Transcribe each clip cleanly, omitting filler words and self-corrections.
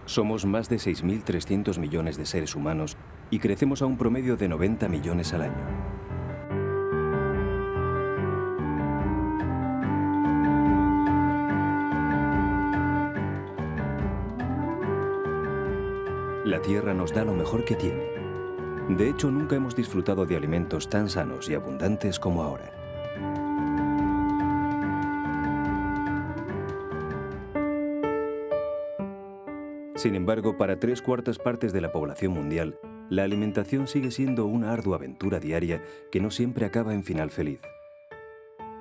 Somos más de 6.300 millones de seres humanos y crecemos a un promedio de 90 millones al año. La Tierra nos da lo mejor que tiene. De hecho, nunca hemos disfrutado de alimentos tan sanos y abundantes como ahora. Sin embargo, para 3/4 partes de la población mundial, la alimentación sigue siendo una ardua aventura diaria que no siempre acaba en final feliz.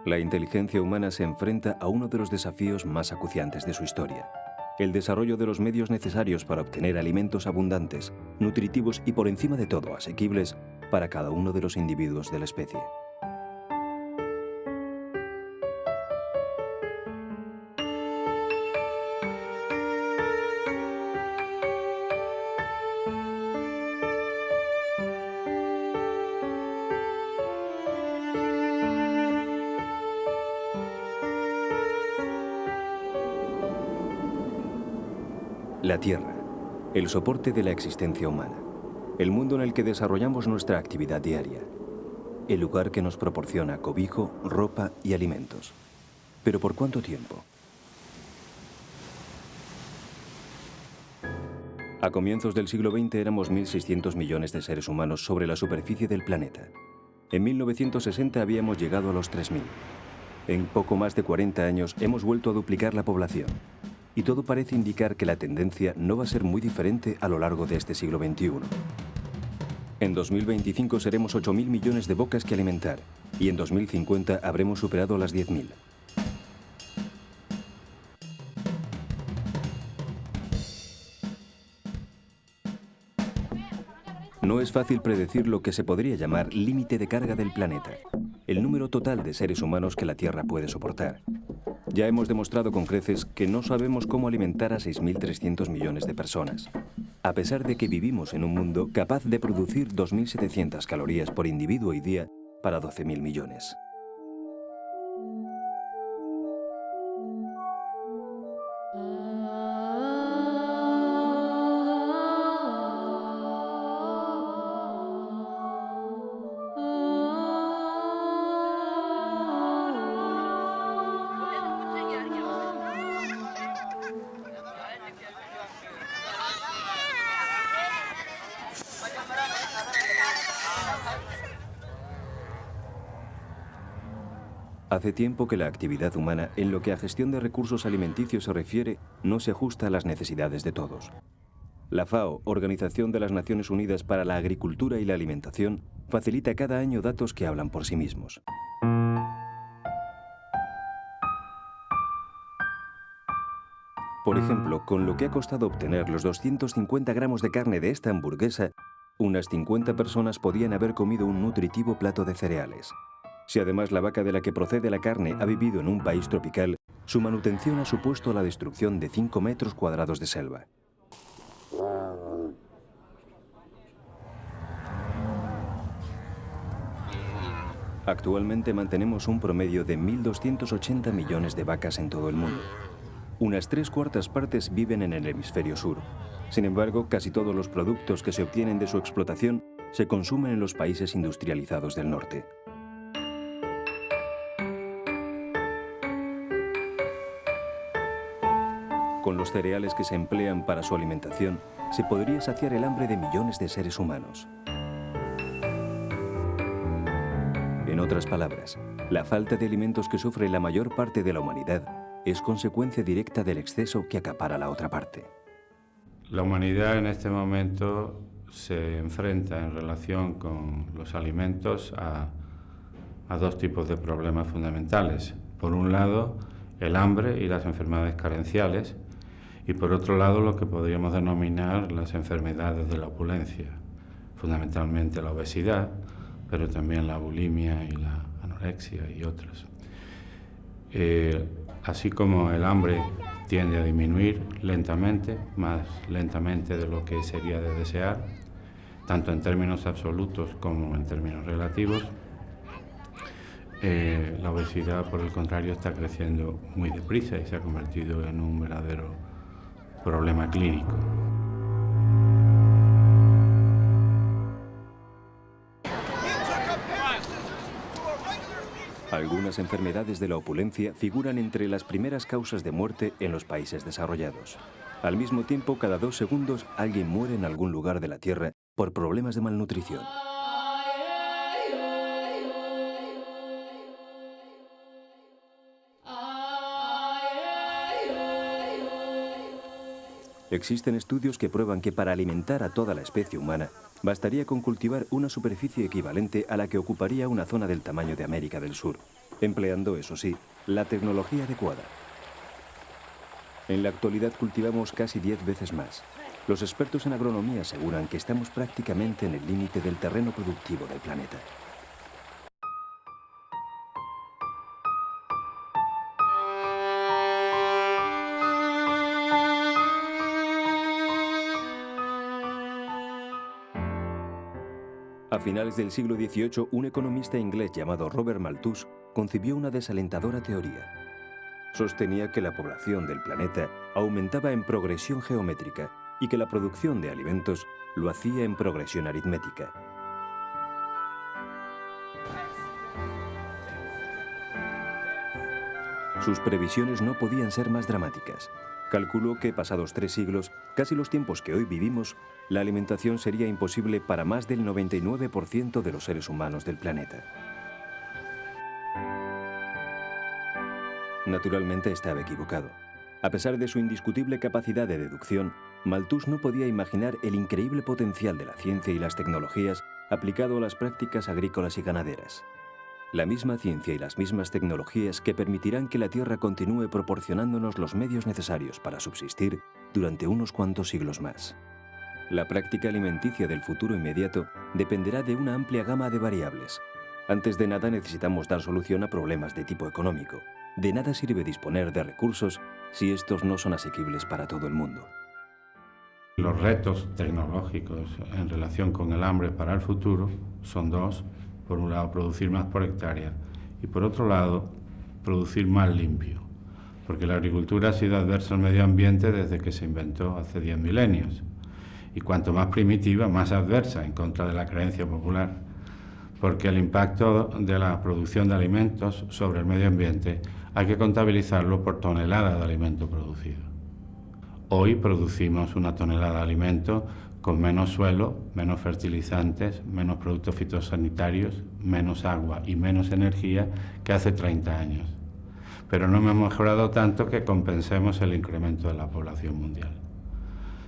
La inteligencia humana se enfrenta a uno de los desafíos más acuciantes de su historia: el desarrollo de los medios necesarios para obtener alimentos abundantes, nutritivos y por encima de todo asequibles para cada uno de los individuos de la especie. La Tierra, el soporte de la existencia humana, el mundo en el que desarrollamos nuestra actividad diaria, el lugar que nos proporciona cobijo, ropa y alimentos. ¿Pero por cuánto tiempo? A comienzos del siglo XX éramos 1.600 millones de seres humanos sobre la superficie del planeta. En 1960 habíamos llegado a los 3.000. En poco más de 40 años hemos vuelto a duplicar la población. Y todo parece indicar que la tendencia no va a ser muy diferente a lo largo de este siglo XXI. En 2025 seremos 8.000 millones de bocas que alimentar, y en 2050 habremos superado las 10.000. No es fácil predecir lo que se podría llamar límite de carga del planeta, el número total de seres humanos que la Tierra puede soportar. Ya hemos demostrado con creces que no sabemos cómo alimentar a 6.300 millones de personas, a pesar de que vivimos en un mundo capaz de producir 2.700 calorías por individuo y día para 12.000 millones. Hace tiempo que la actividad humana, en lo que a gestión de recursos alimenticios se refiere, no se ajusta a las necesidades de todos. La FAO, Organización de las Naciones Unidas para la Agricultura y la Alimentación, facilita cada año datos que hablan por sí mismos. Por ejemplo, con lo que ha costado obtener los 250 gramos de carne de esta hamburguesa, unas 50 personas podían haber comido un nutritivo plato de cereales. Si además la vaca de la que procede la carne ha vivido en un país tropical, su manutención ha supuesto la destrucción de 5 metros cuadrados de selva. Actualmente mantenemos un promedio de 1.280 millones de vacas en todo el mundo. Unas 3/4 partes viven en el hemisferio sur. Sin embargo, casi todos los productos que se obtienen de su explotación se consumen en los países industrializados del norte. Con los cereales que se emplean para su alimentación, se podría saciar el hambre de millones de seres humanos. En otras palabras, la falta de alimentos que sufre la mayor parte de la humanidad es consecuencia directa del exceso que acapara la otra parte. La humanidad en este momento se enfrenta en relación con los alimentos a dos tipos de problemas fundamentales. Por un lado, el hambre y las enfermedades carenciales, y por otro lado lo que podríamos denominar las enfermedades de la opulencia, fundamentalmente la obesidad, pero también la bulimia y la anorexia y otras. Así como el hambre tiende a disminuir lentamente, más lentamente de lo que sería de desear, tanto en términos absolutos como en términos relativos, la obesidad, por el contrario, está creciendo muy deprisa y se ha convertido en un verdadero problema clínico. Algunas enfermedades de la opulencia figuran entre las primeras causas de muerte en los países desarrollados. Al mismo tiempo, cada 2 segundos alguien muere en algún lugar de la Tierra por problemas de malnutrición. Existen estudios que prueban que para alimentar a toda la especie humana, bastaría con cultivar una superficie equivalente a la que ocuparía una zona del tamaño de América del Sur, empleando, eso sí, la tecnología adecuada. En la actualidad cultivamos casi 10 veces más. Los expertos en agronomía aseguran que estamos prácticamente en el límite del terreno productivo del planeta. A finales del siglo XVIII, un economista inglés llamado Robert Malthus concibió una desalentadora teoría. Sostenía que la población del planeta aumentaba en progresión geométrica y que la producción de alimentos lo hacía en progresión aritmética. Sus previsiones no podían ser más dramáticas. Calculó que, pasados 3 siglos, casi los tiempos que hoy vivimos, la alimentación sería imposible para más del 99% de los seres humanos del planeta. Naturalmente estaba equivocado. A pesar de su indiscutible capacidad de deducción, Malthus no podía imaginar el increíble potencial de la ciencia y las tecnologías aplicado a las prácticas agrícolas y ganaderas. La misma ciencia y las mismas tecnologías que permitirán que la Tierra continúe proporcionándonos los medios necesarios para subsistir durante unos cuantos siglos más. La práctica alimenticia del futuro inmediato dependerá de una amplia gama de variables. Antes de nada necesitamos dar solución a problemas de tipo económico. De nada sirve disponer de recursos si estos no son asequibles para todo el mundo. Los retos tecnológicos en relación con el hambre para el futuro son dos. Por un lado, producir más por hectárea y por otro lado, producir más limpio. Porque la agricultura ha sido adversa al medio ambiente desde que se inventó hace 10 milenios. Y cuanto más primitiva, más adversa en contra de la creencia popular. Porque el impacto de la producción de alimentos sobre el medio ambiente hay que contabilizarlo por tonelada de alimento producido. Hoy producimos una tonelada de alimento con menos suelo, menos fertilizantes, menos productos fitosanitarios, menos agua y menos energía que hace 30 años. Pero no hemos mejorado tanto que compensemos el incremento de la población mundial.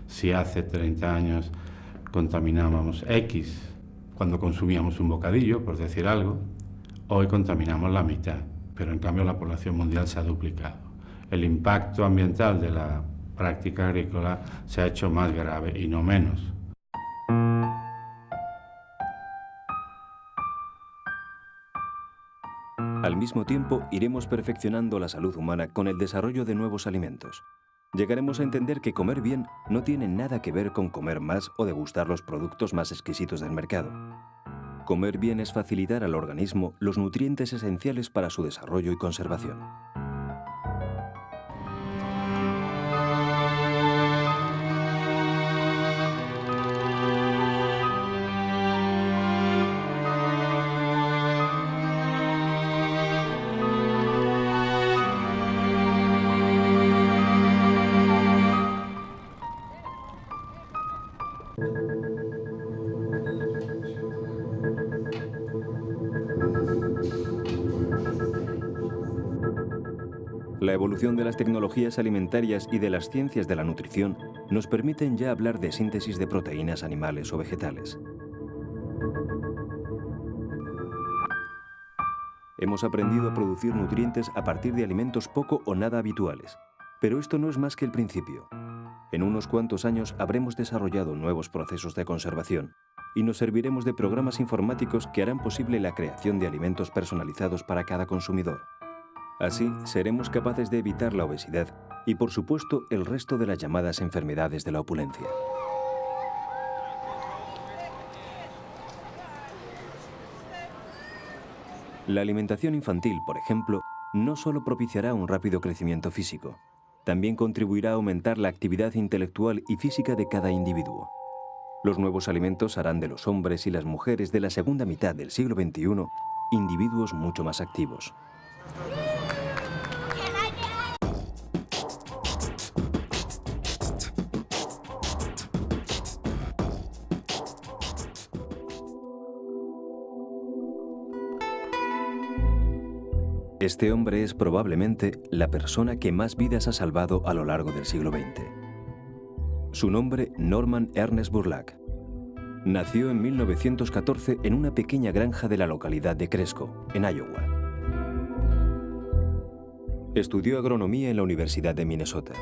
Si hace 30 años contaminábamos X cuando consumíamos un bocadillo, por decir algo, hoy contaminamos la mitad, pero en cambio la población mundial se ha duplicado. El impacto ambiental de la práctica agrícola se ha hecho más grave y no menos. Al mismo tiempo, iremos perfeccionando la salud humana con el desarrollo de nuevos alimentos. Llegaremos a entender que comer bien no tiene nada que ver con comer más o degustar los productos más exquisitos del mercado. Comer bien es facilitar al organismo los nutrientes esenciales para su desarrollo y conservación. La evolución de las tecnologías alimentarias y de las ciencias de la nutrición nos permiten ya hablar de síntesis de proteínas animales o vegetales. Hemos aprendido a producir nutrientes a partir de alimentos poco o nada habituales, pero esto no es más que el principio. En unos cuantos años habremos desarrollado nuevos procesos de conservación y nos serviremos de programas informáticos que harán posible la creación de alimentos personalizados para cada consumidor. Así, seremos capaces de evitar la obesidad y, por supuesto, el resto de las llamadas enfermedades de la opulencia. La alimentación infantil, por ejemplo, no solo propiciará un rápido crecimiento físico, también contribuirá a aumentar la actividad intelectual y física de cada individuo. Los nuevos alimentos harán de los hombres y las mujeres de la segunda mitad del siglo XXI individuos mucho más activos. Este hombre es probablemente la persona que más vidas ha salvado a lo largo del siglo XX. Su nombre, Norman Ernest Borlaug. Nació en 1914 en una pequeña granja de la localidad de Cresco, en Iowa. Estudió agronomía en la Universidad de Minnesota.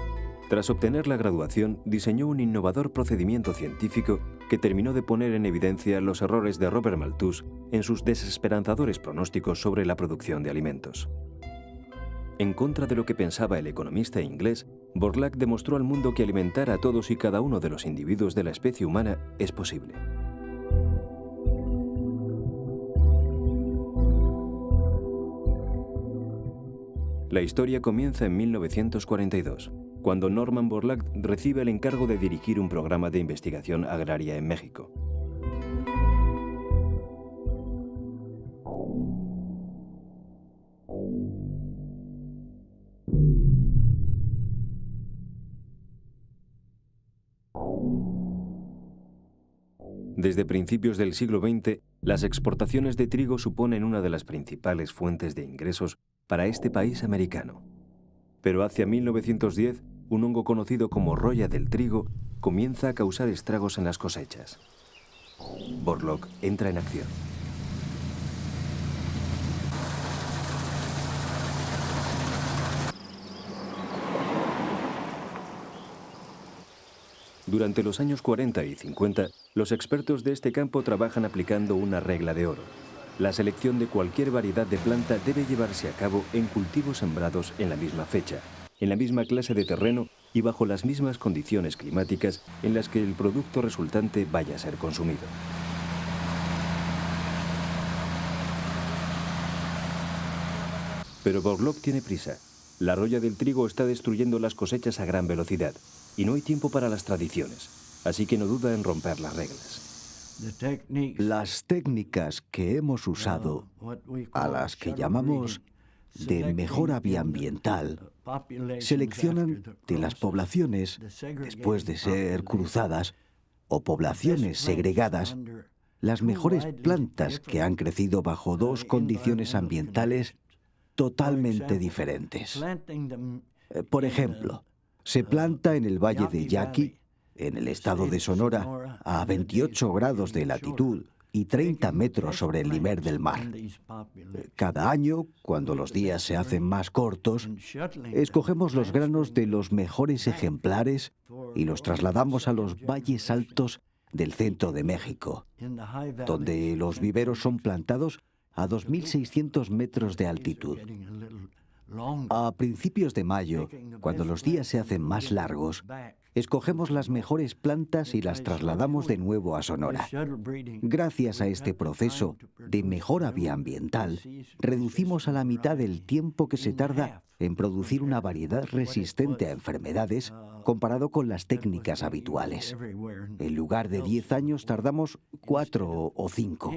Tras obtener la graduación, diseñó un innovador procedimiento científico que terminó de poner en evidencia los errores de Robert Malthus en sus desesperanzadores pronósticos sobre la producción de alimentos. En contra de lo que pensaba el economista inglés, Borlaug demostró al mundo que alimentar a todos y cada uno de los individuos de la especie humana es posible. La historia comienza en 1942, cuando Norman Borlaug recibe el encargo de dirigir un programa de investigación agraria en México. Desde principios del siglo XX, las exportaciones de trigo suponen una de las principales fuentes de ingresos para este país americano. Pero hacia 1910, un hongo conocido como roya del trigo comienza a causar estragos en las cosechas. Borlaug entra en acción. Durante los años 40 y 50, los expertos de este campo trabajan aplicando una regla de oro. La selección de cualquier variedad de planta debe llevarse a cabo en cultivos sembrados en la misma fecha, en la misma clase de terreno y bajo las mismas condiciones climáticas en las que el producto resultante vaya a ser consumido. Pero Borlaug tiene prisa. La roya del trigo está destruyendo las cosechas a gran velocidad y no hay tiempo para las tradiciones, así que no duda en romper las reglas. Las técnicas que hemos usado, a las que llamamos de mejora bioambiental, seleccionan de las poblaciones, después de ser cruzadas, o poblaciones segregadas, las mejores plantas que han crecido bajo dos condiciones ambientales totalmente diferentes. Por ejemplo, se planta en el valle de Yaqui, en el estado de Sonora, a 28 grados de latitud y 30 metros sobre el nivel del mar. Cada año, cuando los días se hacen más cortos, escogemos los granos de los mejores ejemplares y los trasladamos a los valles altos del centro de México, donde los viveros son plantados a 2.600 metros de altitud. A principios de mayo, cuando los días se hacen más largos, escogemos las mejores plantas y las trasladamos de nuevo a Sonora. Gracias a este proceso de mejora bioambiental, reducimos a la mitad el tiempo que se tarda en producir una variedad resistente a enfermedades comparado con las técnicas habituales. En lugar de 10 años, tardamos 4 o 5.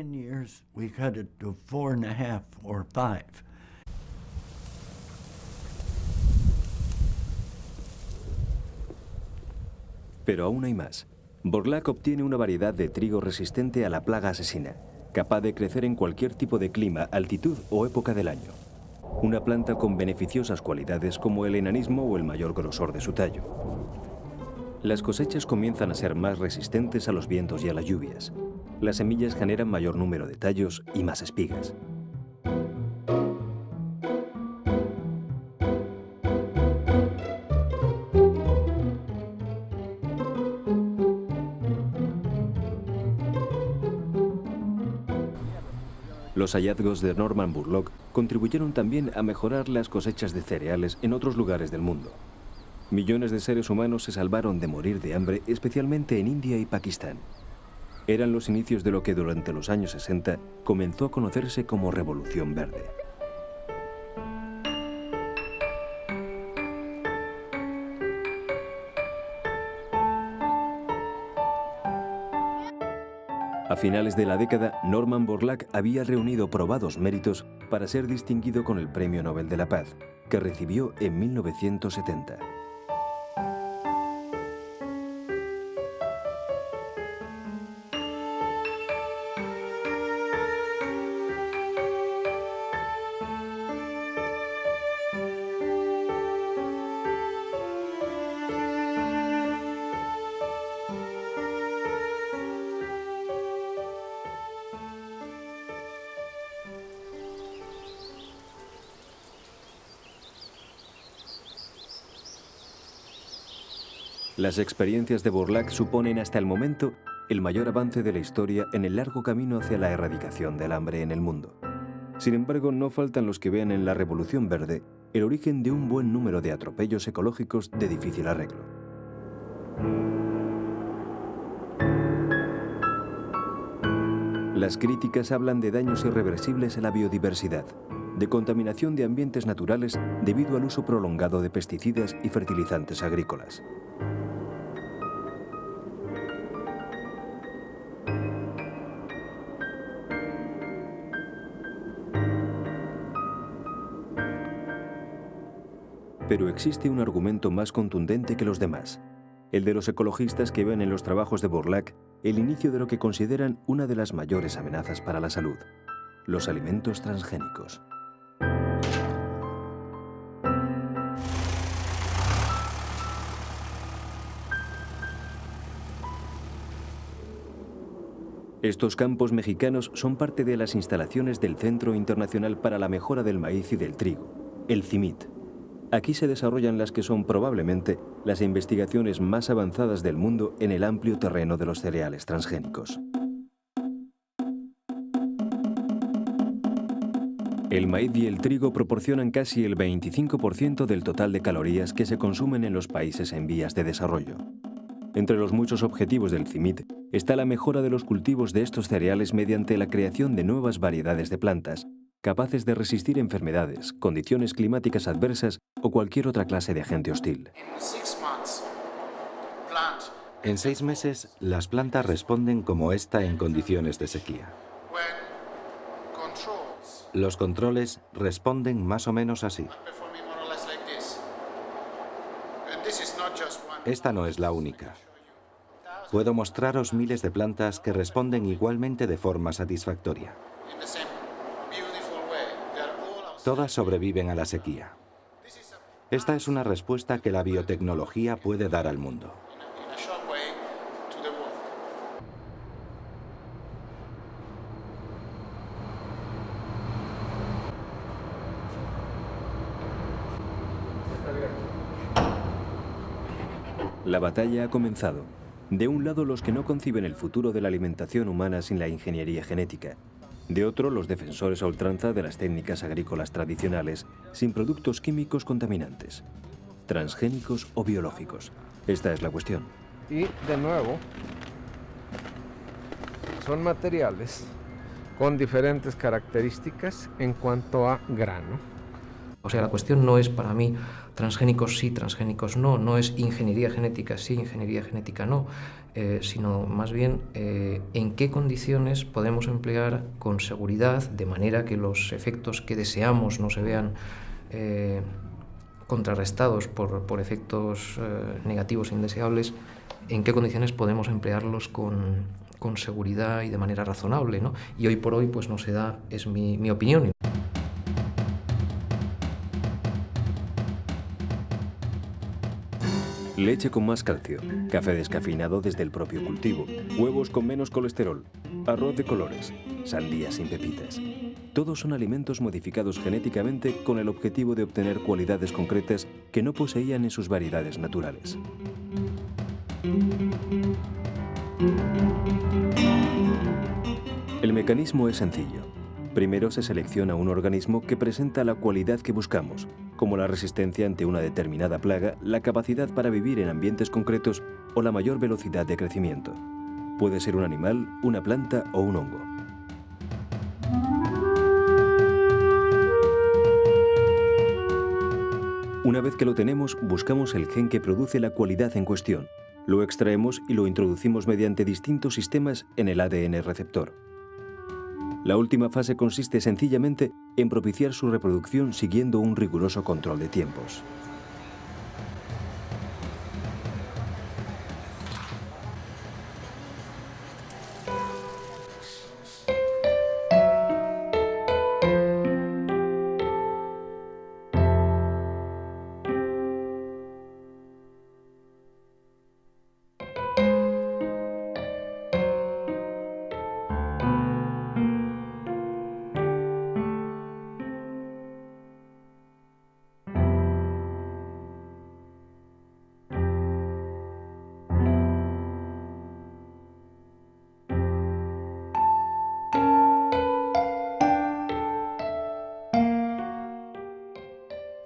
Pero aún hay más. Borlaug obtiene una variedad de trigo resistente a la plaga asesina, capaz de crecer en cualquier tipo de clima, altitud o época del año. Una planta con beneficiosas cualidades como el enanismo o el mayor grosor de su tallo. Las cosechas comienzan a ser más resistentes a los vientos y a las lluvias. Las semillas generan mayor número de tallos y más espigas. Los hallazgos de Norman Borlaug contribuyeron también a mejorar las cosechas de cereales en otros lugares del mundo. Millones de seres humanos se salvaron de morir de hambre, especialmente en India y Pakistán. Eran los inicios de lo que durante los años 60 comenzó a conocerse como Revolución Verde. A finales de la década, Norman Borlaug había reunido probados méritos para ser distinguido con el Premio Nobel de la Paz, que recibió en 1970. Las experiencias de Borlaug suponen hasta el momento el mayor avance de la historia en el largo camino hacia la erradicación del hambre en el mundo. Sin embargo, no faltan los que vean en la Revolución Verde el origen de un buen número de atropellos ecológicos de difícil arreglo. Las críticas hablan de daños irreversibles a la biodiversidad, de contaminación de ambientes naturales debido al uso prolongado de pesticidas y fertilizantes agrícolas. Pero existe un argumento más contundente que los demás, el de los ecologistas que ven en los trabajos de Borlaug el inicio de lo que consideran una de las mayores amenazas para la salud: los alimentos transgénicos. Estos campos mexicanos son parte de las instalaciones del Centro Internacional para la Mejora del Maíz y del Trigo, el CIMIT. Aquí se desarrollan las que son probablemente las investigaciones más avanzadas del mundo en el amplio terreno de los cereales transgénicos. El maíz y el trigo proporcionan casi el 25% del total de calorías que se consumen en los países en vías de desarrollo. Entre los muchos objetivos del CIMIT está la mejora de los cultivos de estos cereales mediante la creación de nuevas variedades de plantas, capaces de resistir enfermedades, condiciones climáticas adversas o cualquier otra clase de agente hostil. En 6 meses, las plantas responden como esta en condiciones de sequía. Los controles responden más o menos así. Esta no es la única. Puedo mostraros miles de plantas que responden igualmente de forma satisfactoria. Todas sobreviven a la sequía. Esta es una respuesta que la biotecnología puede dar al mundo. La batalla ha comenzado. De un lado, los que no conciben el futuro de la alimentación humana sin la ingeniería genética. De otro, los defensores a ultranza de las técnicas agrícolas tradicionales sin productos químicos contaminantes, transgénicos o biológicos. Esta es la cuestión. Y, de nuevo, son materiales con diferentes características en cuanto a grano. O sea, la cuestión no es para mí transgénicos sí, transgénicos no, no es ingeniería genética sí, ingeniería genética no, sino más bien en qué condiciones podemos emplear con seguridad, de manera que los efectos que deseamos no se vean contrarrestados por efectos negativos e indeseables, en qué condiciones podemos emplearlos con seguridad y de manera razonable, ¿no? Y hoy por hoy pues no se da, es mi opinión. Leche con más calcio, café descafeinado desde el propio cultivo, huevos con menos colesterol, arroz de colores, sandías sin pepitas. Todos son alimentos modificados genéticamente con el objetivo de obtener cualidades concretas que no poseían en sus variedades naturales. El mecanismo es sencillo. Primero se selecciona un organismo que presenta la cualidad que buscamos, como la resistencia ante una determinada plaga, la capacidad para vivir en ambientes concretos o la mayor velocidad de crecimiento. Puede ser un animal, una planta o un hongo. Una vez que lo tenemos, buscamos el gen que produce la cualidad en cuestión. Lo extraemos y lo introducimos mediante distintos sistemas en el ADN receptor. La última fase consiste sencillamente en propiciar su reproducción siguiendo un riguroso control de tiempos.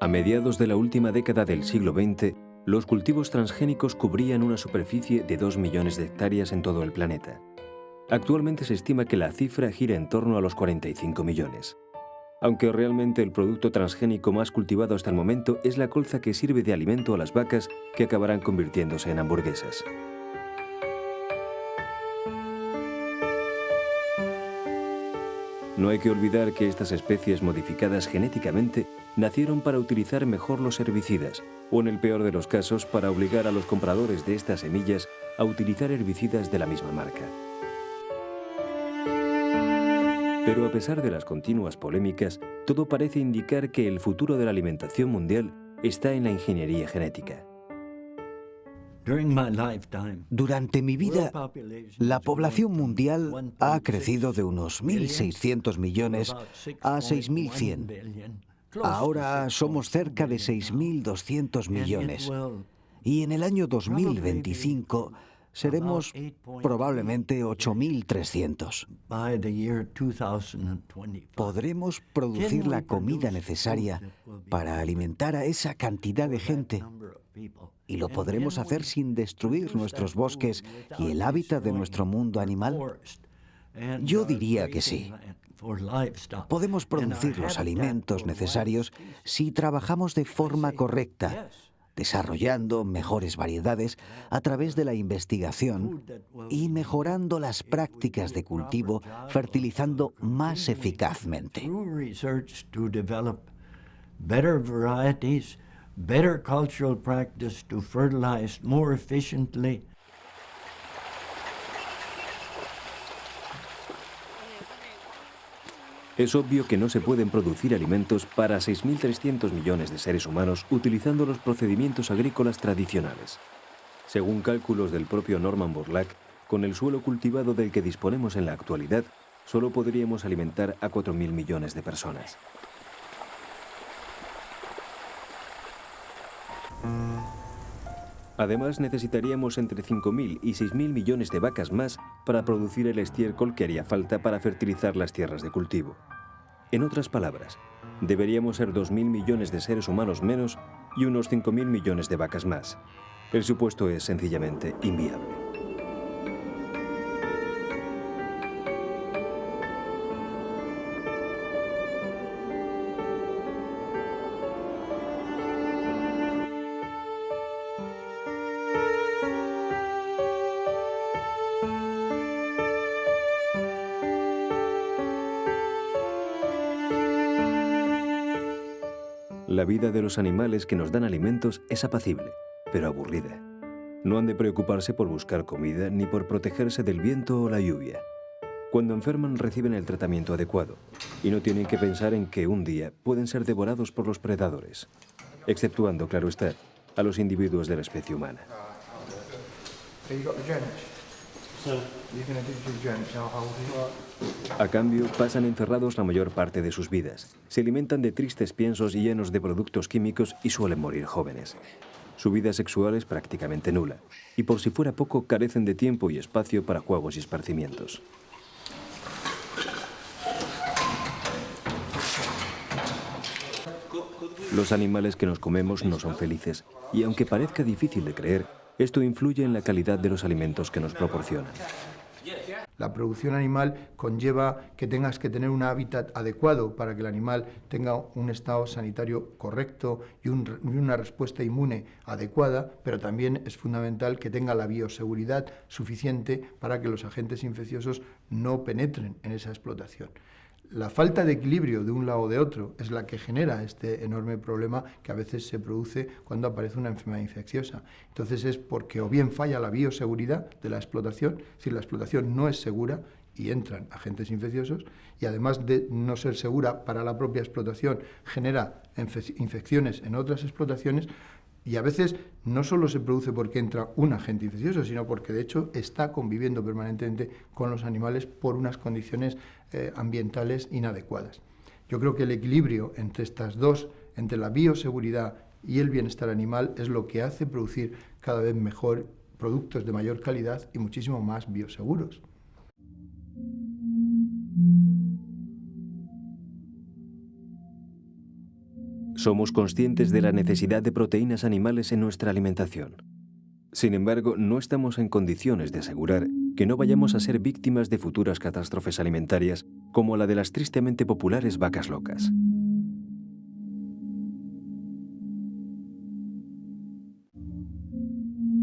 A mediados de la última década del siglo XX, los cultivos transgénicos cubrían una superficie de 2 millones de hectáreas en todo el planeta. Actualmente se estima que la cifra gira en torno a los 45 millones. Aunque realmente el producto transgénico más cultivado hasta el momento es la colza que sirve de alimento a las vacas que acabarán convirtiéndose en hamburguesas. No hay que olvidar que estas especies modificadas genéticamente nacieron para utilizar mejor los herbicidas, o en el peor de los casos, para obligar a los compradores de estas semillas a utilizar herbicidas de la misma marca. Pero a pesar de las continuas polémicas, todo parece indicar que el futuro de la alimentación mundial está en la ingeniería genética. Durante mi vida, la población mundial ha crecido de unos 1.600 millones a 6.100. Ahora somos cerca de 6.200 millones. Y en el año 2025 seremos probablemente 8.300. Podremos producir la comida necesaria para alimentar a esa cantidad de gente. ¿Y lo podremos hacer sin destruir nuestros bosques y el hábitat de nuestro mundo animal? Yo diría que sí. Podemos producir los alimentos necesarios si trabajamos de forma correcta, desarrollando mejores variedades a través de la investigación y mejorando las prácticas de cultivo, fertilizando más eficazmente. Better cultural practice to fertilize more efficiently. Es obvio que no se pueden producir alimentos para 6.300 millones de seres humanos utilizando los procedimientos agrícolas tradicionales. Según cálculos del propio Norman Borlaug, con el suelo cultivado del que disponemos en la actualidad, solo podríamos alimentar a 4.000 millones de personas. Además, necesitaríamos entre 5.000 y 6.000 millones de vacas más para producir el estiércol que haría falta para fertilizar las tierras de cultivo. En otras palabras, deberíamos ser 2.000 millones de seres humanos menos y unos 5.000 millones de vacas más. El supuesto es sencillamente inviable. La vida de los animales que nos dan alimentos es apacible, pero aburrida. No han de preocuparse por buscar comida ni por protegerse del viento o la lluvia. Cuando enferman reciben el tratamiento adecuado y no tienen que pensar en que un día pueden ser devorados por los predadores, exceptuando, claro está, a los individuos de la especie humana. A cambio, pasan encerrados la mayor parte de sus vidas. Se alimentan de tristes piensos llenos de productos químicos y suelen morir jóvenes. Su vida sexual es prácticamente nula, y por si fuera poco, carecen de tiempo y espacio para juegos y esparcimientos. Los animales que nos comemos no son felices, y aunque parezca difícil de creer, esto influye en la calidad de los alimentos que nos proporcionan. La producción animal conlleva que tengas que tener un hábitat adecuado para que el animal tenga un estado sanitario correcto y una respuesta inmune adecuada, pero también es fundamental que tenga la bioseguridad suficiente para que los agentes infecciosos no penetren en esa explotación. La falta de equilibrio de un lado o de otro es la que genera este enorme problema que a veces se produce cuando aparece una enfermedad infecciosa. Entonces es porque o bien falla la bioseguridad de la explotación, es decir, la explotación no es segura y entran agentes infecciosos, y además de no ser segura para la propia explotación, genera infecciones en otras explotaciones. Y a veces no solo se produce porque entra un agente infeccioso, sino porque de hecho está conviviendo permanentemente con los animales por unas condiciones ambientales inadecuadas. Yo creo que el equilibrio entre estas dos, entre la bioseguridad y el bienestar animal, es lo que hace producir cada vez mejor productos de mayor calidad y muchísimo más bioseguros. Somos conscientes de la necesidad de proteínas animales en nuestra alimentación. Sin embargo, no estamos en condiciones de asegurar que no vayamos a ser víctimas de futuras catástrofes alimentarias como la de las tristemente populares vacas locas.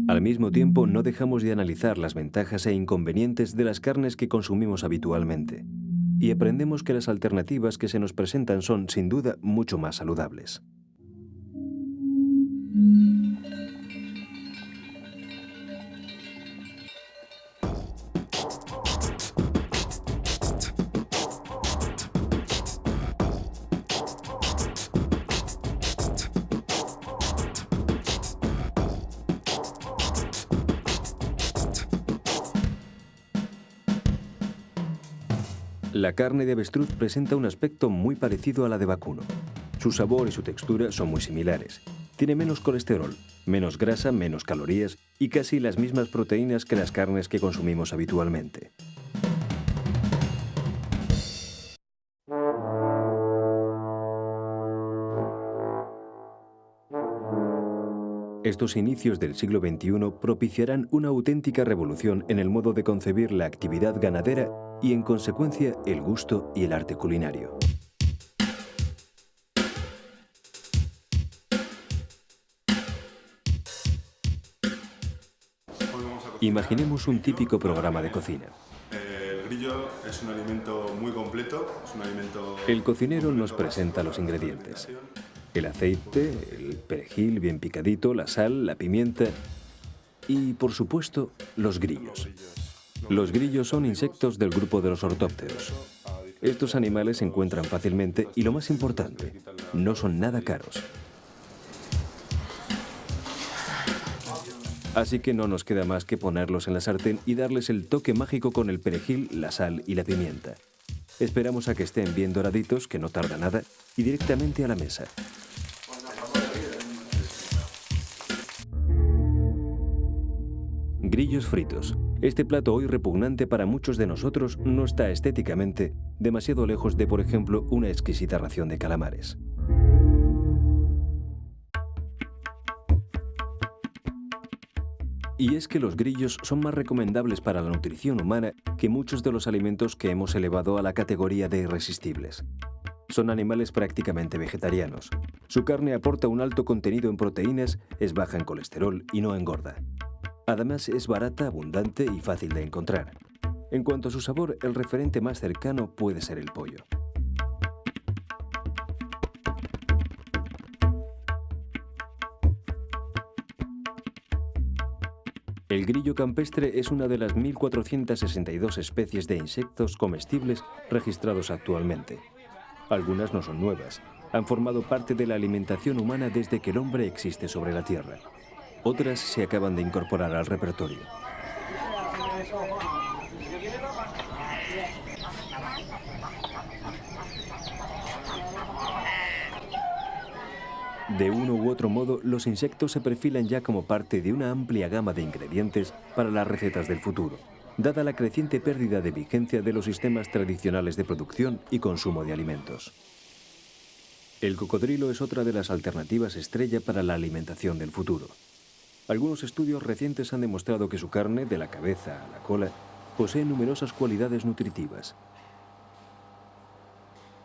Al mismo tiempo, no dejamos de analizar las ventajas e inconvenientes de las carnes que consumimos habitualmente, y aprendemos que las alternativas que se nos presentan son, sin duda, mucho más saludables. La carne de avestruz presenta un aspecto muy parecido a la de vacuno. Su sabor y su textura son muy similares. Tiene menos colesterol, menos grasa, menos calorías y casi las mismas proteínas que las carnes que consumimos habitualmente. Estos inicios del siglo XXI propiciarán una auténtica revolución en el modo de concebir la actividad ganadera y, en consecuencia, el gusto y el arte culinario. Imaginemos un típico programa de cocina. El grillo es un alimento muy completo, es un alimento... El cocinero nos presenta los ingredientes. El aceite, el perejil bien picadito, la sal, la pimienta y, por supuesto, los grillos. Los grillos son insectos del grupo de los ortópteros. Estos animales se encuentran fácilmente y, lo más importante, no son nada caros. Así que no nos queda más que ponerlos en la sartén y darles el toque mágico con el perejil, la sal y la pimienta. Esperamos a que estén bien doraditos, que no tarda nada, y directamente a la mesa. Grillos fritos. Este plato, hoy repugnante para muchos de nosotros, no está estéticamente demasiado lejos de, por ejemplo, una exquisita ración de calamares. Y es que los grillos son más recomendables para la nutrición humana que muchos de los alimentos que hemos elevado a la categoría de irresistibles. Son animales prácticamente vegetarianos. Su carne aporta un alto contenido en proteínas, es baja en colesterol y no engorda. Además, es barata, abundante y fácil de encontrar. En cuanto a su sabor, el referente más cercano puede ser el pollo. El grillo campestre es una de las 1.462 especies de insectos comestibles registrados actualmente. Algunas no son nuevas, han formado parte de la alimentación humana desde que el hombre existe sobre la Tierra. Otras se acaban de incorporar al repertorio. De uno u otro modo, los insectos se perfilan ya como parte de una amplia gama de ingredientes para las recetas del futuro, dada la creciente pérdida de vigencia de los sistemas tradicionales de producción y consumo de alimentos. El cocodrilo es otra de las alternativas estrella para la alimentación del futuro. Algunos estudios recientes han demostrado que su carne, de la cabeza a la cola, posee numerosas cualidades nutritivas.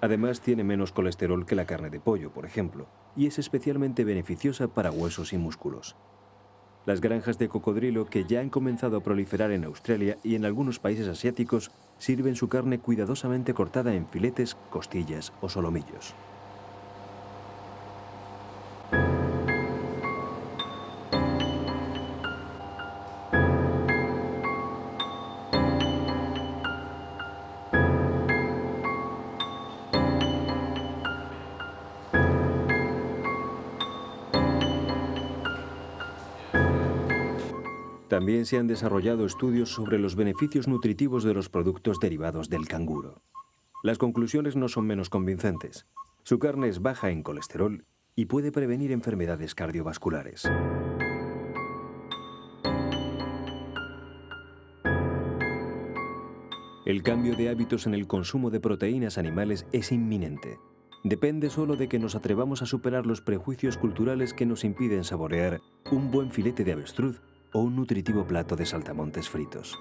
Además, tiene menos colesterol que la carne de pollo, por ejemplo, y es especialmente beneficiosa para huesos y músculos. Las granjas de cocodrilo, que ya han comenzado a proliferar en Australia y en algunos países asiáticos, sirven su carne cuidadosamente cortada en filetes, costillas o solomillos. También se han desarrollado estudios sobre los beneficios nutritivos de los productos derivados del canguro. Las conclusiones no son menos convincentes. Su carne es baja en colesterol y puede prevenir enfermedades cardiovasculares. El cambio de hábitos en el consumo de proteínas animales es inminente. Depende solo de que nos atrevamos a superar los prejuicios culturales que nos impiden saborear un buen filete de avestruz o un nutritivo plato de saltamontes fritos.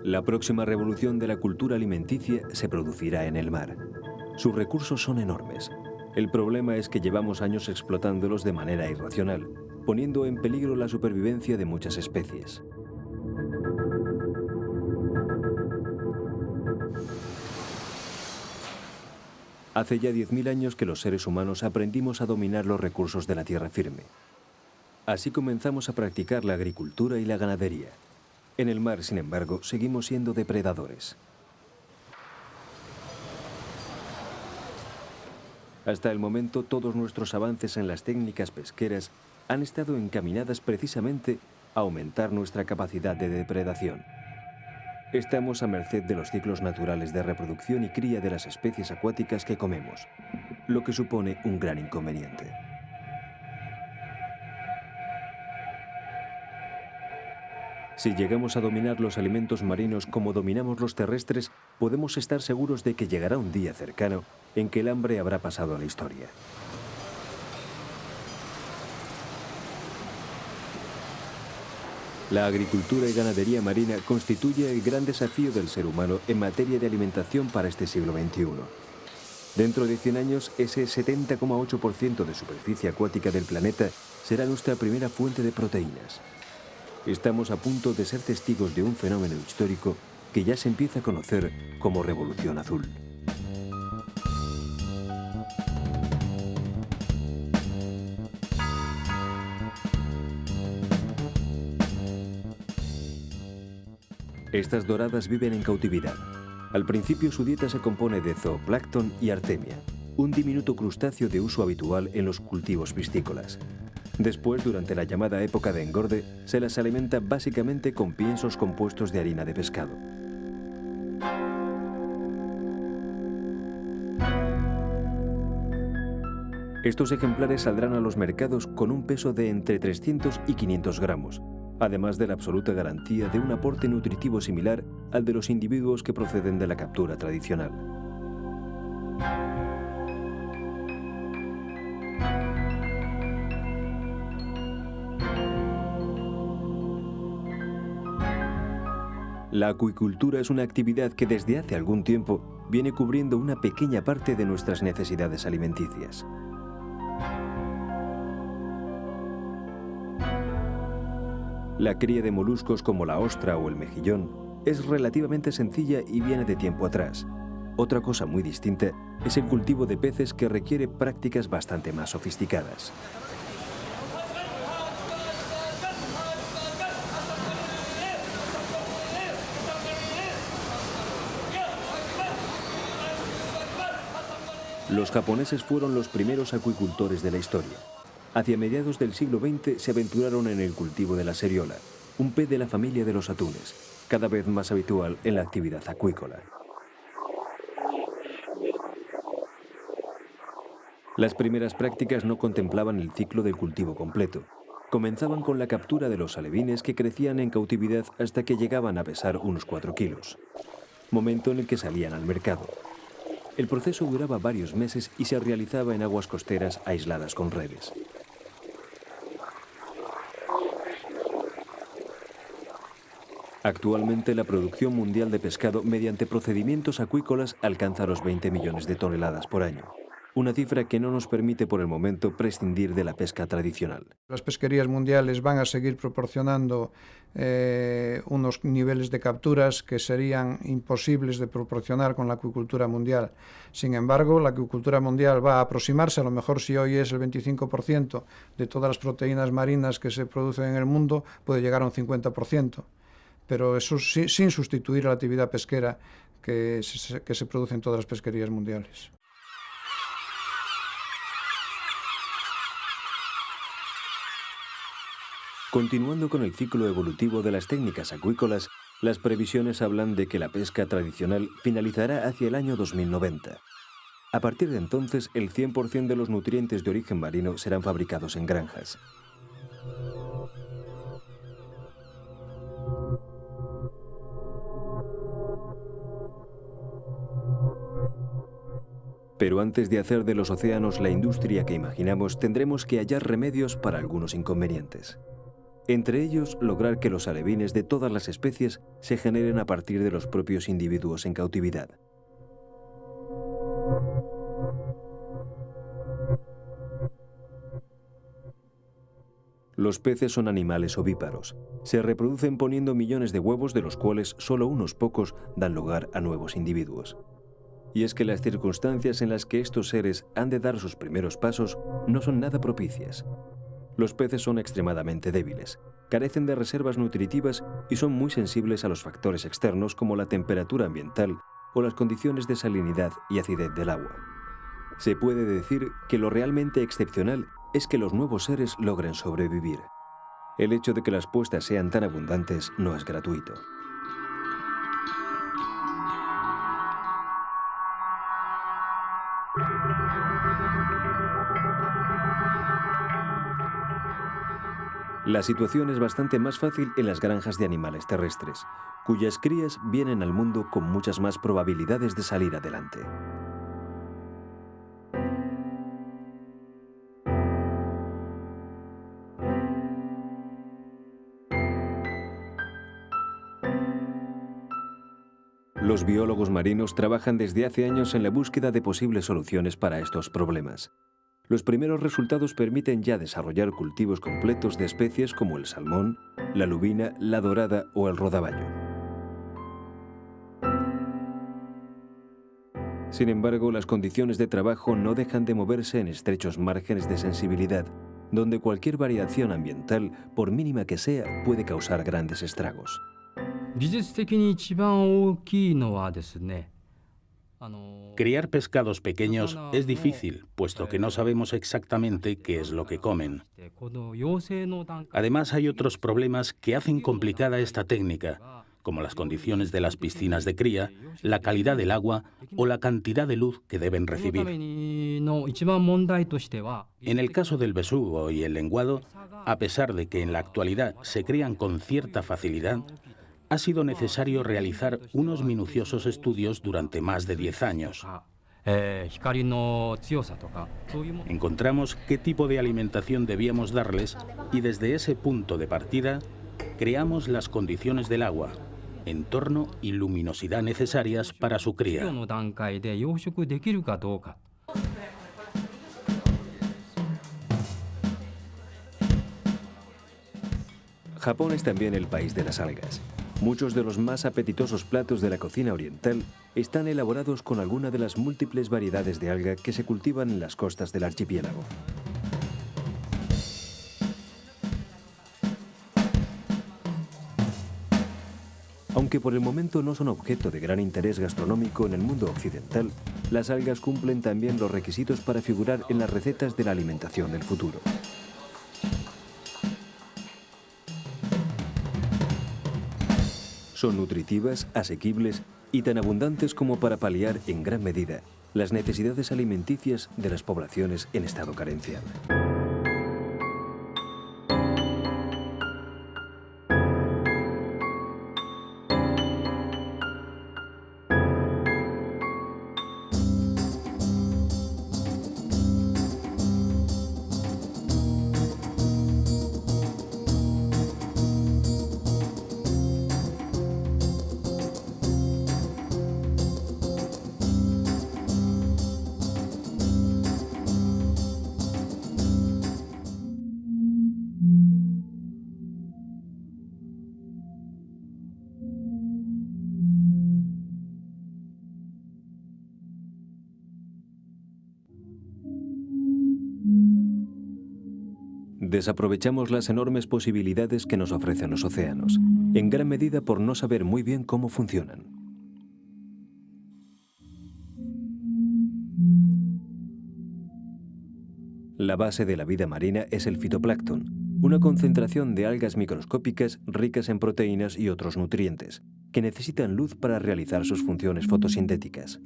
La próxima revolución de la cultura alimenticia se producirá en el mar. Sus recursos son enormes. El problema es que llevamos años explotándolos de manera irracional, poniendo en peligro la supervivencia de muchas especies. Hace ya 10.000 años que los seres humanos aprendimos a dominar los recursos de la tierra firme. Así comenzamos a practicar la agricultura y la ganadería. En el mar, sin embargo, seguimos siendo depredadores. Hasta el momento, todos nuestros avances en las técnicas pesqueras han estado encaminadas precisamente a aumentar nuestra capacidad de depredación. Estamos a merced de los ciclos naturales de reproducción y cría de las especies acuáticas que comemos, lo que supone un gran inconveniente. Si llegamos a dominar los alimentos marinos como dominamos los terrestres, podemos estar seguros de que llegará un día cercano en que el hambre habrá pasado a la historia. La agricultura y ganadería marina constituye el gran desafío del ser humano en materia de alimentación para este siglo XXI. Dentro de 100 años, ese 70,8% de superficie acuática del planeta será nuestra primera fuente de proteínas. Estamos a punto de ser testigos de un fenómeno histórico que ya se empieza a conocer como Revolución Azul. Estas doradas viven en cautividad. Al principio su dieta se compone de zooplancton y artemia, un diminuto crustáceo de uso habitual en los cultivos piscícolas. Después, durante la llamada época de engorde, se las alimenta básicamente con piensos compuestos de harina de pescado. Estos ejemplares saldrán a los mercados con un peso de entre 300 y 500 gramos, además de la absoluta garantía de un aporte nutritivo similar al de los individuos que proceden de la captura tradicional. La acuicultura es una actividad que desde hace algún tiempo viene cubriendo una pequeña parte de nuestras necesidades alimenticias. La cría de moluscos como la ostra o el mejillón es relativamente sencilla y viene de tiempo atrás. Otra cosa muy distinta es el cultivo de peces, que requiere prácticas bastante más sofisticadas. Los japoneses fueron los primeros acuicultores de la historia. Hacia mediados del siglo XX se aventuraron en el cultivo de la seriola, un pez de la familia de los atunes, cada vez más habitual en la actividad acuícola. Las primeras prácticas no contemplaban el ciclo del cultivo completo. Comenzaban con la captura de los alevines que crecían en cautividad hasta que llegaban a pesar unos 4 kilos, momento en el que salían al mercado. El proceso duraba varios meses y se realizaba en aguas costeras aisladas con redes. Actualmente la producción mundial de pescado mediante procedimientos acuícolas alcanza los 20 millones de toneladas por año. Una cifra que no nos permite por el momento prescindir de la pesca tradicional. Las pesquerías mundiales van a seguir proporcionando unos niveles de capturas que serían imposibles de proporcionar con la acuicultura mundial. Sin embargo, la acuicultura mundial va a aproximarse, a lo mejor si hoy es el 25% de todas las proteínas marinas que se producen en el mundo, puede llegar a un 50%. Pero eso sin sustituir a la actividad pesquera que se produce en todas las pesquerías mundiales. Continuando con el ciclo evolutivo de las técnicas acuícolas, las previsiones hablan de que la pesca tradicional finalizará hacia el año 2090. A partir de entonces, el 100% de los nutrientes de origen marino serán fabricados en granjas. Pero antes de hacer de los océanos la industria que imaginamos, tendremos que hallar remedios para algunos inconvenientes. Entre ellos, lograr que los alevines de todas las especies se generen a partir de los propios individuos en cautividad. Los peces son animales ovíparos. Se reproducen poniendo millones de huevos, de los cuales solo unos pocos dan lugar a nuevos individuos. Y es que las circunstancias en las que estos seres han de dar sus primeros pasos no son nada propicias. Los peces son extremadamente débiles, carecen de reservas nutritivas y son muy sensibles a los factores externos como la temperatura ambiental o las condiciones de salinidad y acidez del agua. Se puede decir que lo realmente excepcional es que los nuevos seres logren sobrevivir. El hecho de que las puestas sean tan abundantes no es gratuito. La situación es bastante más fácil en las granjas de animales terrestres, cuyas crías vienen al mundo con muchas más probabilidades de salir adelante. Los biólogos marinos trabajan desde hace años en la búsqueda de posibles soluciones para estos problemas. Los primeros resultados permiten ya desarrollar cultivos completos de especies como el salmón, la lubina, la dorada o el rodaballo. Sin embargo, las condiciones de trabajo no dejan de moverse en estrechos márgenes de sensibilidad, donde cualquier variación ambiental, por mínima que sea, puede causar grandes estragos. Criar pescados pequeños es difícil, puesto que no sabemos exactamente qué es lo que comen. Además, hay otros problemas que hacen complicada esta técnica, como las condiciones de las piscinas de cría, la calidad del agua o la cantidad de luz que deben recibir. En el caso del besugo y el lenguado, a pesar de que en la actualidad se crían con cierta facilidad, ha sido necesario realizar unos minuciosos estudios durante más de 10 años. Encontramos qué tipo de alimentación debíamos darles y desde ese punto de partida creamos las condiciones del agua, entorno y luminosidad necesarias para su cría. Japón es también el país de las algas. Muchos de los más apetitosos platos de la cocina oriental están elaborados con alguna de las múltiples variedades de alga que se cultivan en las costas del archipiélago. Aunque por el momento no son objeto de gran interés gastronómico en el mundo occidental, las algas cumplen también los requisitos para figurar en las recetas de la alimentación del futuro. Son nutritivas, asequibles y tan abundantes como para paliar en gran medida las necesidades alimenticias de las poblaciones en estado carencial. Desaprovechamos las enormes posibilidades que nos ofrecen los océanos, en gran medida por no saber muy bien cómo funcionan. La base de la vida marina es el fitoplancton, una concentración de algas microscópicas ricas en proteínas y otros nutrientes, que necesitan luz para realizar sus funciones fotosintéticas.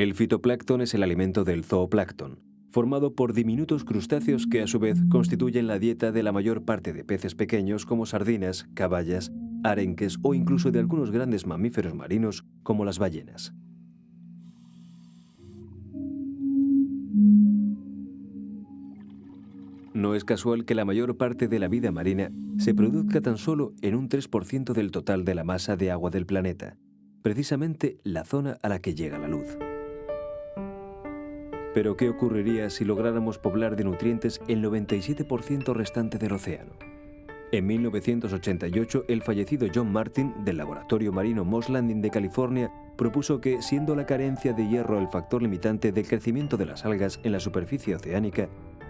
El fitoplancton es el alimento del zooplancton, formado por diminutos crustáceos que a su vez constituyen la dieta de la mayor parte de peces pequeños como sardinas, caballas, arenques o incluso de algunos grandes mamíferos marinos como las ballenas. No es casual que la mayor parte de la vida marina se produzca tan solo en un 3% del total de la masa de agua del planeta, precisamente la zona a la que llega la luz. Pero ¿qué ocurriría si lográramos poblar de nutrientes el 97% restante del océano? En 1988, el fallecido John Martin, del laboratorio marino Moss Landing de California, propuso que, siendo la carencia de hierro el factor limitante del crecimiento de las algas en la superficie oceánica,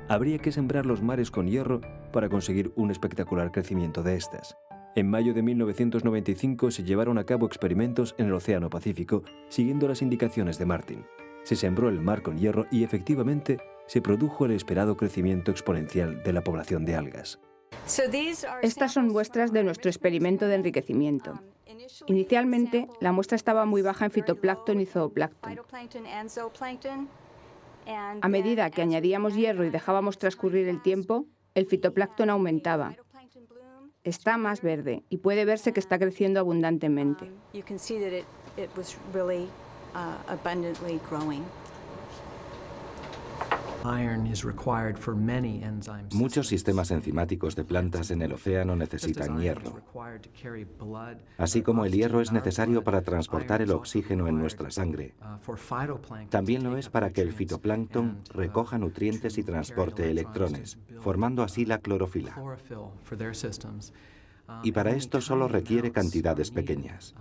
habría que sembrar los mares con hierro para conseguir un espectacular crecimiento de estas. En mayo de 1995 se llevaron a cabo experimentos en el Océano Pacífico, siguiendo las indicaciones de Martin. Se sembró el mar con hierro y efectivamente se produjo el esperado crecimiento exponencial de la población de algas. Estas son muestras de nuestro experimento de enriquecimiento. Inicialmente, la muestra estaba muy baja en fitoplancton y zooplancton. A medida que añadíamos hierro y dejábamos transcurrir el tiempo, el fitoplancton aumentaba. Está más verde y puede verse que está creciendo abundantemente. Muchos sistemas enzimáticos de plantas en el océano necesitan hierro. Así como el hierro es necesario para transportar el oxígeno en nuestra sangre, también lo es para que el fitoplancton recoja nutrientes y transporte electrones, formando así la clorofila. Y para esto solo requiere cantidades pequeñas.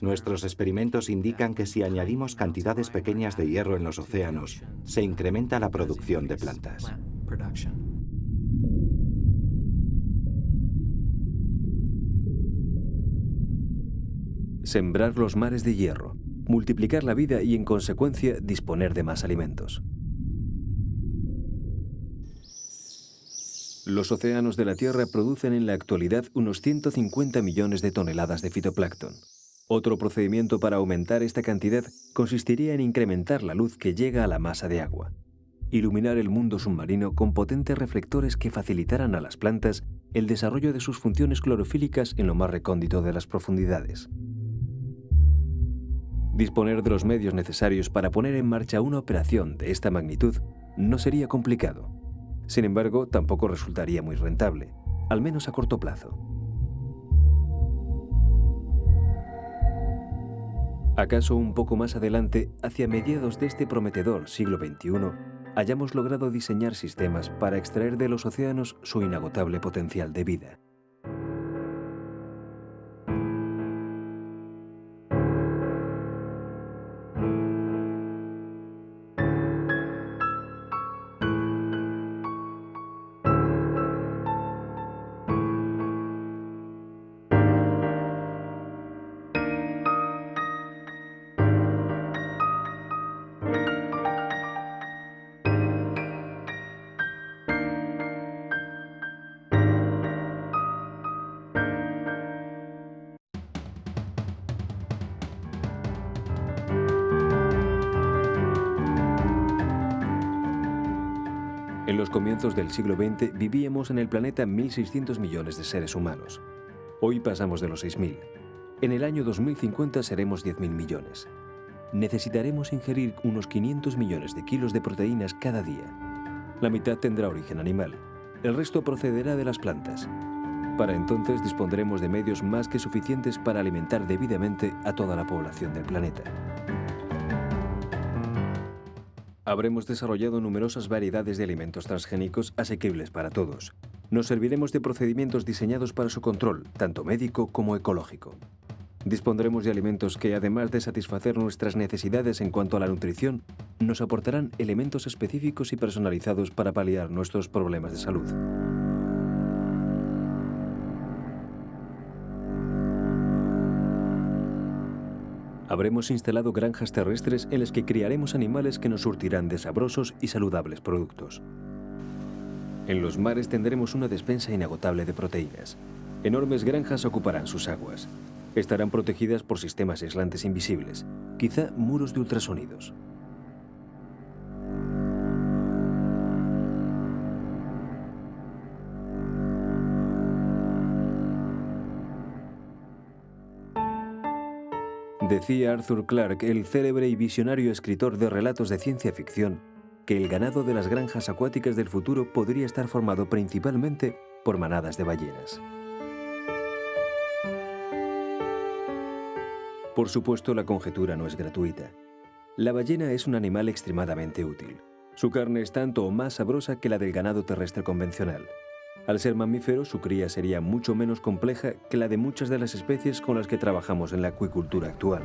Nuestros experimentos indican que si añadimos cantidades pequeñas de hierro en los océanos, se incrementa la producción de plantas. Sembrar los mares de hierro, multiplicar la vida y, en consecuencia, disponer de más alimentos. Los océanos de la Tierra producen en la actualidad unos 150 millones de toneladas de fitoplancton. Otro procedimiento para aumentar esta cantidad consistiría en incrementar la luz que llega a la masa de agua. Iluminar el mundo submarino con potentes reflectores que facilitaran a las plantas el desarrollo de sus funciones clorofílicas en lo más recóndito de las profundidades. Disponer de los medios necesarios para poner en marcha una operación de esta magnitud no sería complicado. Sin embargo, tampoco resultaría muy rentable, al menos a corto plazo. ¿Acaso un poco más adelante, hacia mediados de este prometedor siglo XXI, hayamos logrado diseñar sistemas para extraer de los océanos su inagotable potencial de vida? En los comienzos del siglo XX vivíamos en el planeta 1.600 millones de seres humanos. Hoy pasamos de los 6.000. En el año 2050 seremos 10.000 millones. Necesitaremos ingerir unos 500 millones de kilos de proteínas cada día. La mitad tendrá origen animal. El resto procederá de las plantas. Para entonces dispondremos de medios más que suficientes para alimentar debidamente a toda la población del planeta. Habremos desarrollado numerosas variedades de alimentos transgénicos asequibles para todos. Nos serviremos de procedimientos diseñados para su control, tanto médico como ecológico. Dispondremos de alimentos que, además de satisfacer nuestras necesidades en cuanto a la nutrición, nos aportarán elementos específicos y personalizados para paliar nuestros problemas de salud. Habremos instalado granjas terrestres en las que criaremos animales que nos surtirán de sabrosos y saludables productos. En los mares tendremos una despensa inagotable de proteínas. Enormes granjas ocuparán sus aguas. Estarán protegidas por sistemas aislantes invisibles, quizá muros de ultrasonidos. Decía Arthur Clarke, el célebre y visionario escritor de relatos de ciencia ficción, que el ganado de las granjas acuáticas del futuro podría estar formado principalmente por manadas de ballenas. Por supuesto, la conjetura no es gratuita. La ballena es un animal extremadamente útil. Su carne es tanto o más sabrosa que la del ganado terrestre convencional. Al ser mamífero, su cría sería mucho menos compleja que la de muchas de las especies con las que trabajamos en la acuicultura actual.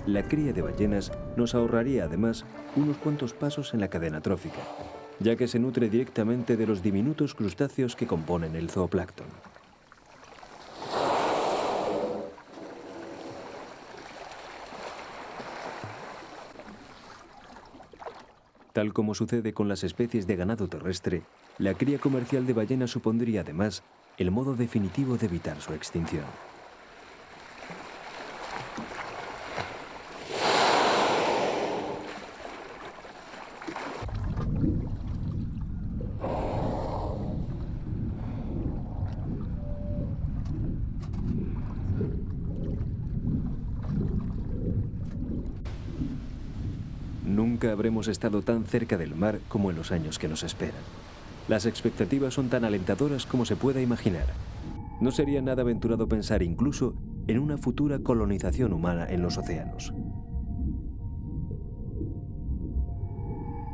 La cría de ballenas nos ahorraría, además, unos cuantos pasos en la cadena trófica, ya que se nutre directamente de los diminutos crustáceos que componen el zooplancton. Tal como sucede con las especies de ganado terrestre, la cría comercial de ballenas supondría, además, el modo definitivo de evitar su extinción. Nunca habremos estado tan cerca del mar como en los años que nos esperan. Las expectativas son tan alentadoras como se pueda imaginar. No sería nada aventurado pensar incluso en una futura colonización humana en los océanos.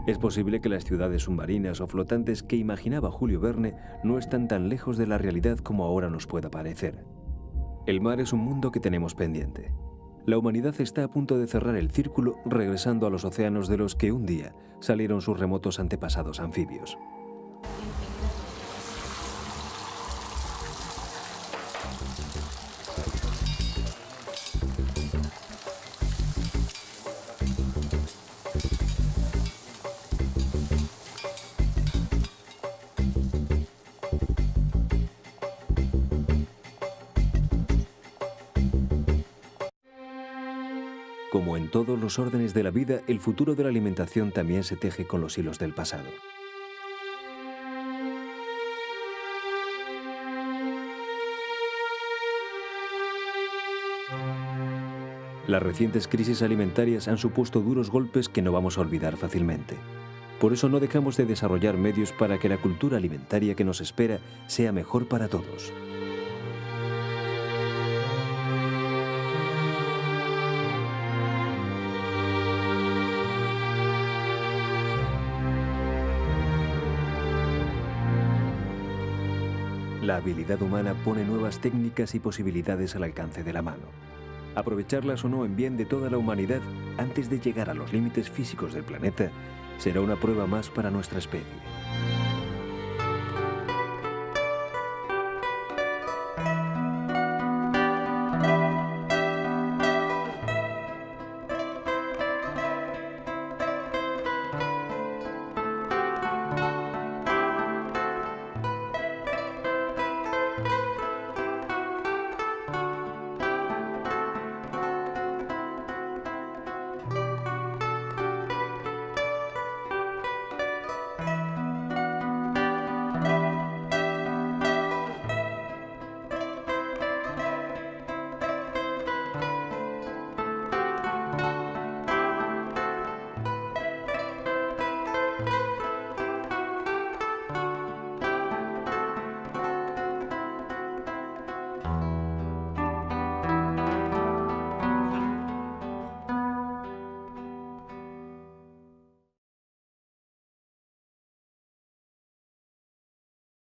Es posible que las ciudades submarinas o flotantes que imaginaba Julio Verne no están tan lejos de la realidad como ahora nos pueda parecer. El mar es un mundo que tenemos pendiente. La humanidad está a punto de cerrar el círculo regresando a los océanos de los que un día salieron sus remotos antepasados anfibios. Como en todos los órdenes de la vida, el futuro de la alimentación también se teje con los hilos del pasado. Las recientes crisis alimentarias han supuesto duros golpes que no vamos a olvidar fácilmente. Por eso no dejamos de desarrollar medios para que la cultura alimentaria que nos espera sea mejor para todos. La habilidad humana pone nuevas técnicas y posibilidades al alcance de la mano. Aprovecharlas o no en bien de toda la humanidad antes de llegar a los límites físicos del planeta será una prueba más para nuestra especie.